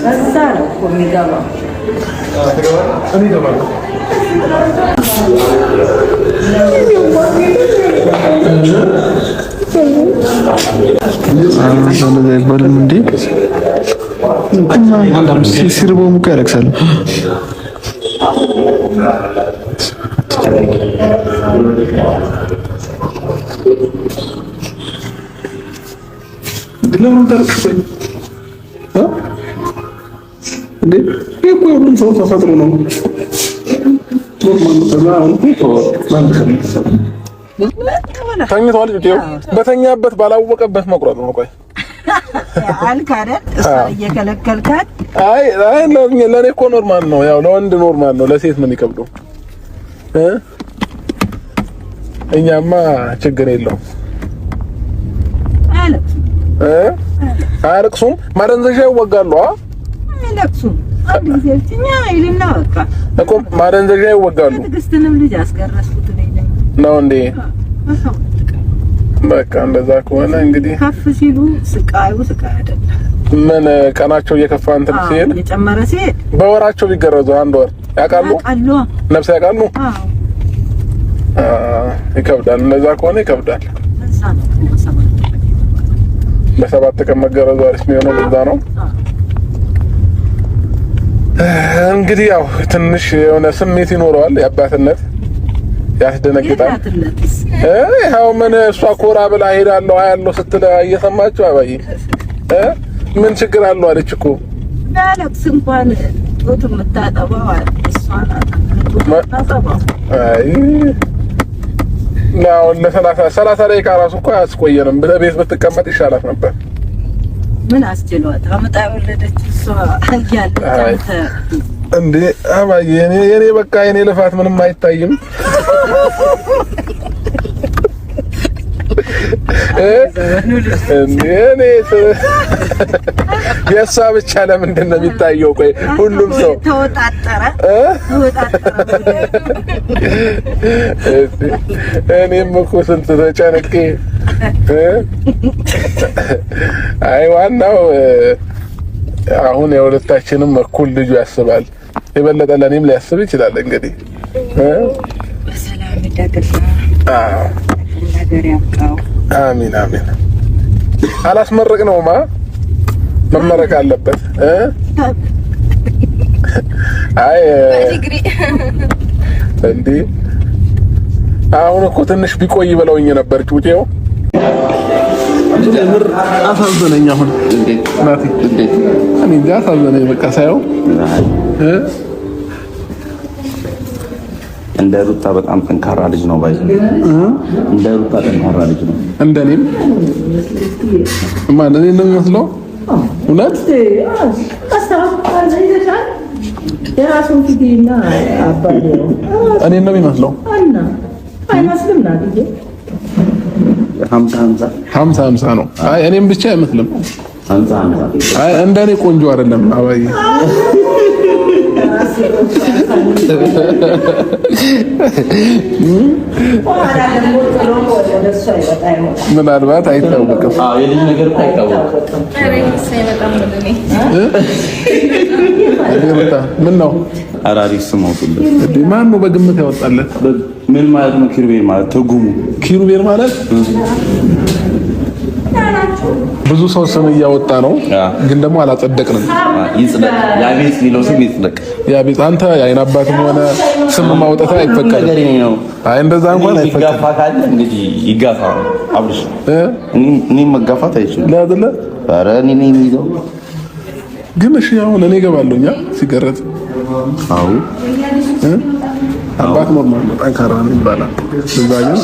Asal komigawa. Ano ito ba? Ano ba hindi? Sisirbo mo kaya Rexal. Dilang tarik ko. Ha? Hindi. Kaya po yung sa patro no. ተኝቷል። በተኛበት ባላወቀበት መቁረጥ ነው። ቆይ አልካረን እሷ እየከለከልካት። አይ ለኔ እኮ ኖርማል ነው። ያው ለወንድ ኖርማል ነው፣ ለሴት ነው የሚከብደው። እኛማ ችግር የለውም። አያለቅሱም። ማደንዘዣ ይወጋሉ። አያለቅሱም። አንዲዜልኛ ይልና በቃ እኮ ማደንዘዣ ይወጋሉ። ትግስትንም ልጅ አስቀረስኩት ነው እንዴ? በቃ እንደዛ ከሆነ እንግዲህ ከፍ ሲሉ ስቃዩ ስቃይ አይደለም። ምን ቀናቸው እየከፋ እንትን ሲሄድ እየጨመረ ሲሄድ በወራቸው ቢገረዙ አንድ ወር ያውቃሉ፣ ነፍስ ያውቃሉ። ይከብዳል። እንደዛ ከሆነ ይከብዳል። በሰባት ቀን መገረዙ አሪፍ የሚሆነው እንደዛ ነው። እንግዲህ ያው ትንሽ የሆነ ስሜት ይኖረዋል የአባትነት ያስደነግጣል። ያው ምን እሷ ኮራ ብላ ሄዳለሁ አያለሁ ስትል እየሰማችሁ አባዬ ምን ችግር አለው አለች እኮ ዳለክስ እንኳን ጡት የምታጠባው እሷ ናት። አይ ነው ለ30 ደቂቃ ራሱ እኮ አያስቆየንም። በቤት ብትቀመጥ ይሻላት ነበር። ምን አስችሏት አመጣ ወለደች እሷ አያለች እንዴ አባዬ የኔ በቃ የኔ ልፋት ምንም አይታይም። እኔ የእሷ ብቻ ለምንድን ነው የሚታየው? ቆይ ሁሉም ሰው ተወጣጠረ። እኔም እኮ ስንት ተጨንቄ አይ ዋናው አሁን የሁለታችንም እኩል ልጁ ያስባል። የበለጠ ለኔም ሊያስብ ይችላል። እንግዲህ በሰላም ይደግፋ። ነገር ያብቃው። አሚን አሚን። አላስመረቅ ነውማ መመረቅ አለበት። አይ እንዴ አሁን እኮ ትንሽ ቢቆይ ብለውኝ ነበር ጩጬው። ምር አሳዘነኝ። አሁን ናቲ እኔ እንጃ አሳዘነኝ። በቃ ሳይው እንደ ሩታ በጣም ጠንካራ ልጅ ነው ባይ እንደ ሩታ ጠንካራ ልጅ ነው። እንደኔም ማን ነው የሚመስለው? እውነት የራሱን ፊትና አባቴ ነው እኔ ነው የሚመስለው። አይመስልም ናዲዬ 50 ነው። አይ እኔም ብቻ አይመስልም። 50 አይ እንደኔ ቆንጆ አይደለም አባዬ። ምናልባት አይታወቅም። የልጅ ነገር አይታወቅም። ምን ነው አራሪስ ስሞቱለት እንዴ? ማን ነው በግምት ያወጣለት? ምን ማለት ነው? ኪሩቤል ማለት ትርጉሙ ኪሩቤል ማለት ብዙ ሰው ስም እያወጣ ነው፣ ግን ደግሞ አላጸደቅንም። ይጽደቅ ያቤት ሊለው ስም ይጽደቅ። ያቤት አንተ የአይን አባትም ሆነ ስም ማውጣት አይፈቀድም። አይ እንደዛ እንኳን አይፈቀድም። ይጋፋ ካለ እንግዲህ ይጋፋ። አብርሽ እኔ መጋፋት አይችልም ለአደለ? ኧረ እኔ ነኝ የሚይዘው። ግን እሺ አሁን እኔ እገባለሁኛ ሲገረዝ። አዎ አባት ኖርማል ነው፣ ጠንካራ ነው ይባላል። እዛኛው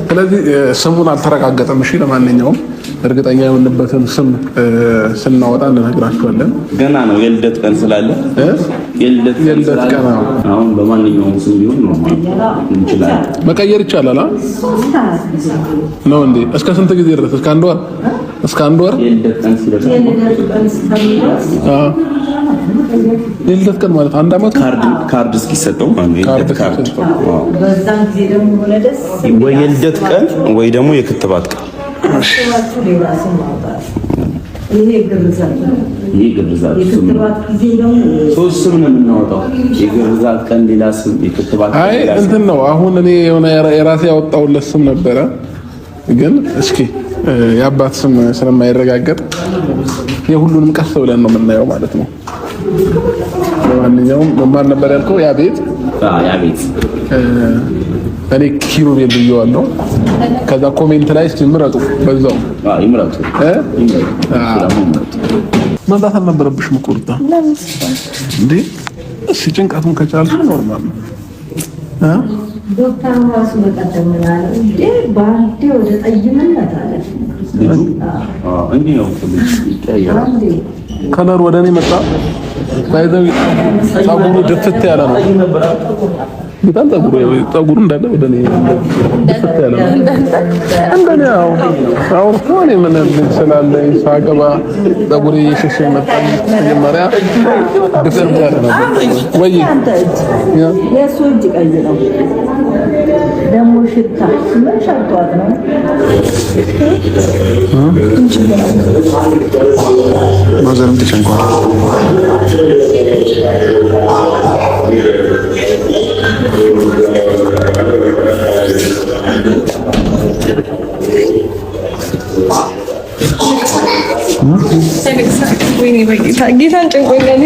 ስለዚህ ስሙን አልተረጋገጠም። እሺ ለማንኛውም እርግጠኛ የሆንበትን ስም ስናወጣ እንነግራችኋለን። ገና ነው የልደት ቀን ስላለ የልደት ቀን አሁን በማንኛውም ስም ቢሆን ነው እንችላለን፣ መቀየር ይቻላል ነው እንዴ? እስከ ስንት ጊዜ ድረስ? እስከ አንድ ወር? እስከ አንድ ወር የልደት ቀን ሲደርስ የልደት ቀን ማለት አንድ አመት ካርድ እስኪሰጠው ማለት የልደት ካርድ በዛን ጊዜ ደግሞ ወለደስ ወይ የልደት ቀን ወይ ደግሞ የክትባት ቀን ይሄ ግርዛት የክትባት ጊዜ ደግሞ ሶስት ስም ነው የምናወጣው። የግርዛት ቀን ሌላ ስም፣ የክትባት ቀን ሌላ ስም። እንትን ነው አሁን እኔ የሆነ የራሴ ያወጣሁለት ስም ነበረ፣ ግን እስኪ የአባት ስም ስለማይረጋገጥ የሁሉንም ቀስ ብለን ነው የምናየው ማለት ነው። ለማንኛውም መማር ነበር ያልከው ያ ቤት እኔ ኪሩቤል ብዬዋለሁ። ከዛ ኮሜንት ላይ እስቲ ምረጡ፣ በዛው ይምረጡ። መምጣት አልነበረብሽም እኮ ሩታ እንዴ። እሺ ጭንቀቱን ከቻልሽ ኖርማል ነው። ዶክተር ራሱ መቀደምናል እንዴ ባንዴ ወደ ጠይምነት አለ እንዴ ነው ይቀያየራል። ከለር ወደ እኔ መጣ። ባይዘው ጸጉሩ ድፍት ያለ ነው በጣም ጸጉሩ እንዳለ ወደ እኔ ድፍት ያለ ነው። እንደኔ አሁን እኔ ምን ስላለኝ ሳገባ ጸጉሬ እየሸሸ መጣ። መጀመሪያ ድፍት ያለ ነበር ወይ የሱ እጅ ቀይ ነው ደግሞ ሽታ ምን ሸቷት ነው ማዘርም ተጨንቋል። ጌታን ጨንቆኛል።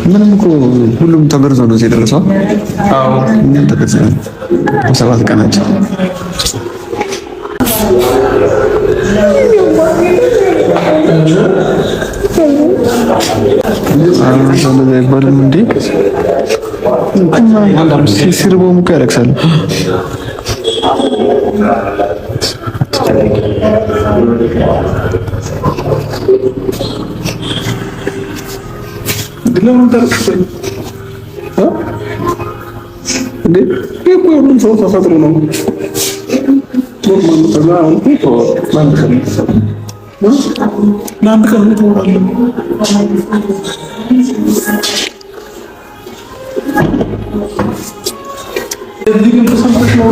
ምንም እኮ ሁሉም ተበርዞ ነው የደረሰው። አዎ እኛም ተበርዘናል በሰባት ቀናችን። አይባልም እንዴ ሲርበውም እኮ ያለቅሳል። ለምን ተረክሰኝ እንዴ? ሁሉም ሰው ተፈጥሮ ነው። ለአንድ ቀን ትኖራለህ። እዚህ ግን ተሰምተሽ ነው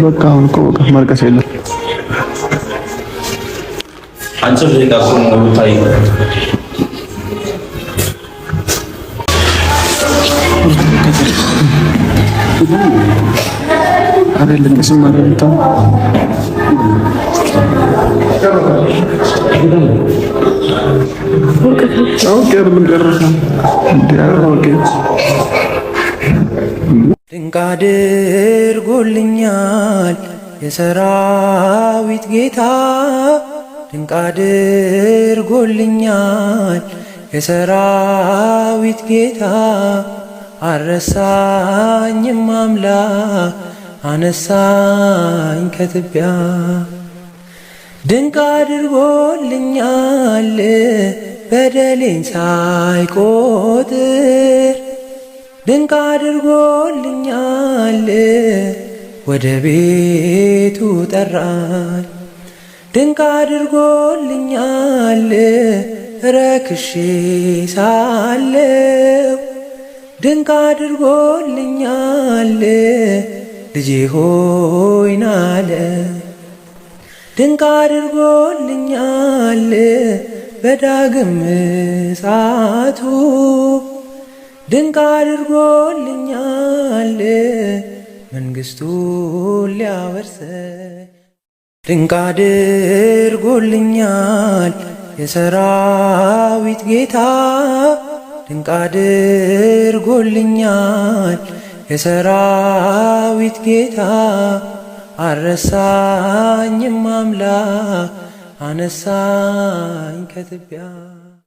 በቃ አሁን እኮ በቃ ማልቀስ የለም። አንቺ ደቂቃ ነው ታይ አይደለም ከስም ማለምታ ድንቅ አድርጎልኛል የሰራዊት ጌታ፣ ድንቅ አድርጎልኛል የሰራዊት ጌታ። አረሳኝም አምላክ አነሳኝ ከትቢያ። ድንቅ አድርጎልኛል በደሌን ሳይቆጥር፣ ድንቅ አድርጎልኛል ወደ ቤቱ ጠራኝ። ድንቅ አድርጎልኛል ረክሼ ሳለው፣ ድንቅ አድርጎልኛል ልጄ ሆይ ናለ። ድንቅ አድርጎልኛል በዳግም ምጽአቱ፣ ድንቅ አድርጎልኛል መንግሥቱን ሊያወርሰኝ። ድንቅ አድርጎልኛል የሰራዊት ጌታ፣ ድንቅ አድርጎልኛል የሰራዊት ጌታ። አረሳኝም አምላክ አነሳኝ ከትቢያ።